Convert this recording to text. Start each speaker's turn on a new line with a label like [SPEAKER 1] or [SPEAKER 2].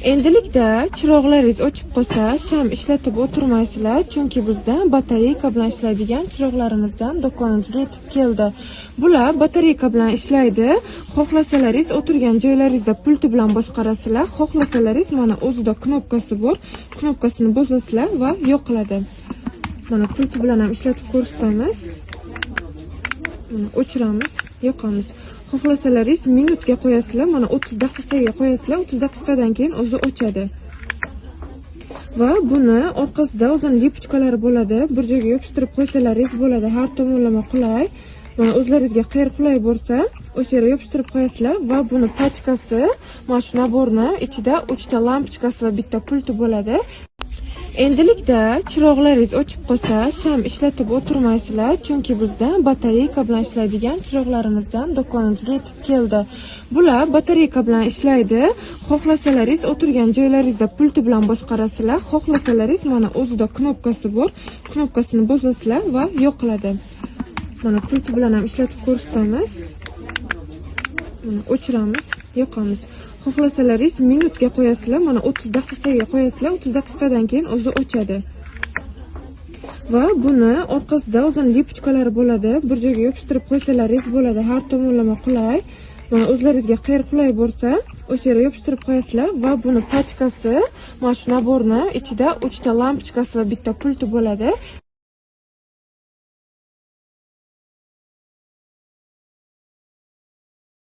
[SPEAKER 1] Endilikda chiroqlaringiz o'chib qolsa, sham ishlatib o'tirmaysizlar, chunki bizda batareyka bilan ishlaydigan chiroqlarimizdan do'konimizga yetib keldi. Bular batareyka bilan ishlaydi. Xohlasalaringiz o'tirgan joylaringizda pulti bilan boshqarasizlar, xohlasalaringiz mana o'zida knopkasi bor. Knopkasini bosasizlar va yo'qiladi. Mana pulti bilan ham ishlatib ko'rsatamiz. Mana o'chiramiz, yoqamiz. Xohlasalaringiz minutga qo'yasizlar, mana 30 daqiqaga qo'yasizlar, 30 daqiqadan keyin o'zi o'chadi. Va buni orqasida o'zining lipochkalari bo'ladi. Bir joyga yopishtirib qo'ysalaringiz bo'ladi, har tomonlama qulay. Mana o'zlaringizga qayer qulay bo'lsa, o'sha yerga yopishtirib qo'yasizlar va buni pachkasi, mana shu naborni ichida 3 ta lampochkasi va bitta pulti bo'ladi. Endilikda chiroqlaringiz o'chib qolsa, sham ishlatib o'tirmaysizlar, chunki bizda batareyka bilan ishlaydigan chiroqlarimizdan do'konimizga yetib keldi. Bular batareyka bilan ishlaydi. Xohlasalaringiz o'tirgan joylaringizda pulti bilan boshqarasizlar, xohlasalaringiz mana o'zida knopkasi bor. Knopkasini bosasizlar va yo'qiladi. Mana pulti bilan ham ishlatib ko'rsatamiz. Mana o'chiramiz, yoqamiz. Xohlasalaringiz minutga qo'yasizlar, mana 30 daqiqaga qo'yasizlar, 30 daqiqadan keyin o'zi o'chadi. Va buni orqasida o'zining lipochkalari bo'ladi. Bir joyga yopishtirib qo'ysalaringiz bo'ladi, har tomonlama qulay. Mana o'zlaringizga qayer qulay bo'lsa, o'sha yerga yopishtirib qo'yasizlar va buni pachkasi, mana shu naborni ichida 3 ta lampochkasi va bitta pulti bo'ladi.